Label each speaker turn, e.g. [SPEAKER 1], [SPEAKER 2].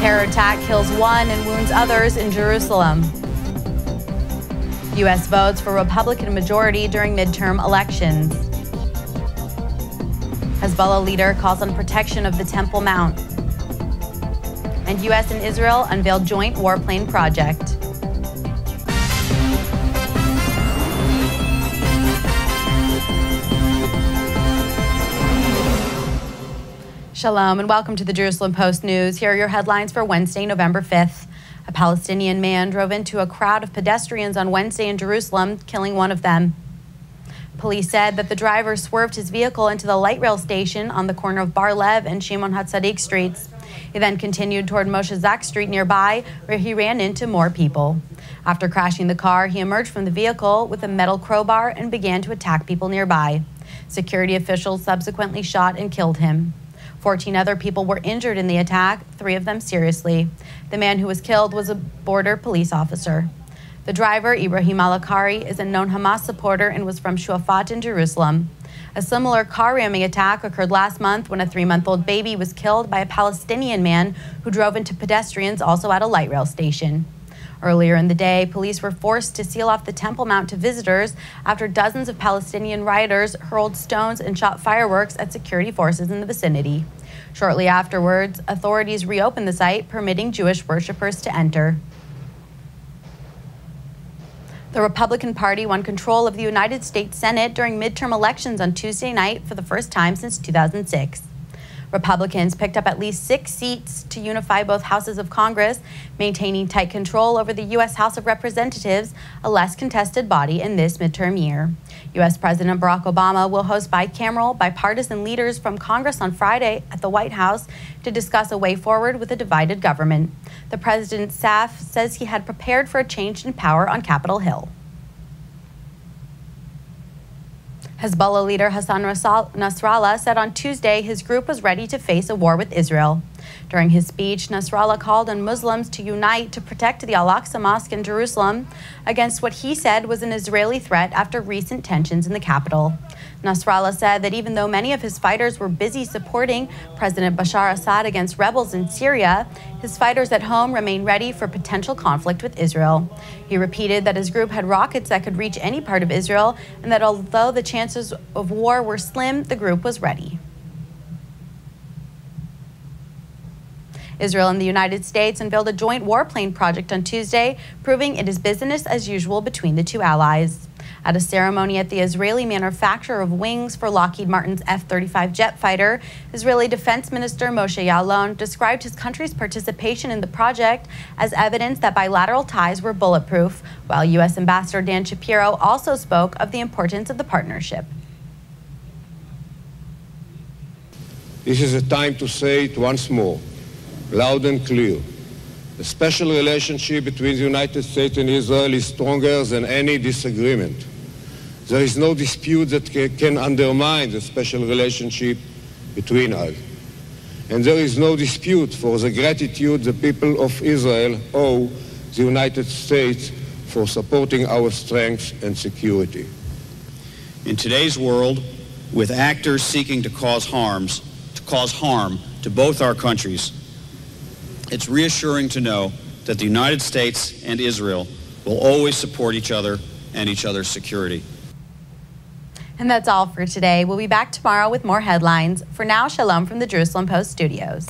[SPEAKER 1] Terror attack kills one and wounds others in Jerusalem. U.S. votes for Republican majority during midterm elections. Hezbollah leader calls on protection of the Temple Mount. And U.S. and Israel unveil joint warplane project. Shalom and welcome to the Jerusalem Post News. Here are your headlines for Wednesday, November 5th. A Palestinian man drove into a crowd of pedestrians on Wednesday in Jerusalem, killing one of them. Police said that the driver swerved his vehicle into the light rail station on the corner of Bar Lev and Shimon HaTzadik streets. He then continued toward Moshe Zak Street nearby, where he ran into more people. After crashing the car, he emerged from the vehicle with a metal crowbar and began to attack people nearby. Security officials subsequently shot and killed him. 14 other people were injured in the attack, 3 of them seriously. The man who was killed was a border police officer. The driver, Ibrahim Al-Akari, is a known Hamas supporter and was from Shuafat in Jerusalem. A similar car ramming attack occurred last month when a 3-month-old baby was killed by a Palestinian man who drove into pedestrians also at a light rail station. Earlier in the day, police were forced to seal off the Temple Mount to visitors after dozens of Palestinian rioters hurled stones and shot fireworks at security forces in the vicinity. Shortly afterwards, authorities reopened the site, permitting Jewish worshippers to enter. The Republican Party won control of the United States Senate during midterm elections on Tuesday night for the first time since 2006. Republicans picked up at least 6 seats to unify both houses of Congress, maintaining tight control over the U.S. House of Representatives, a less contested body in this midterm year. U.S. President Barack Obama will host bicameral, bipartisan leaders from Congress on Friday at the White House to discuss a way forward with a divided government. The president's staff says he had prepared for a change in power on Capitol Hill. Hezbollah leader Hassan Nasrallah said on Tuesday his group was ready to face a war with Israel. During his speech, Nasrallah called on Muslims to unite to protect the Al-Aqsa Mosque in Jerusalem against what he said was an Israeli threat after recent tensions in the capital. Nasrallah said that even though many of his fighters were busy supporting President Bashar Assad against rebels in Syria, his fighters at home remain ready for potential conflict with Israel. He repeated that his group had rockets that could reach any part of Israel and that although the chances of war were slim, the group was ready. Israel and the United States unveiled a joint warplane project on Tuesday, proving it is business as usual between the two allies. At a ceremony at the Israeli manufacturer of wings for Lockheed Martin's F-35 jet fighter, Israeli Defense Minister Moshe Ya'alon described his country's participation in the project as evidence that bilateral ties were bulletproof, while U.S. Ambassador Dan Shapiro also spoke of the importance of the partnership.
[SPEAKER 2] This is a time to say it once more, loud and clear. The special relationship between the United States and Israel is stronger than any disagreement. There is no dispute that can undermine the special relationship between us. And there is no dispute for the gratitude the people of Israel owe the United States for supporting our strength and security.
[SPEAKER 3] In today's world, with actors seeking to cause harm to both our countries, it's reassuring to know that the United States and Israel will always support each other and each other's security.
[SPEAKER 1] And that's all for today. We'll be back tomorrow with more headlines. For now, shalom from the Jerusalem Post studios.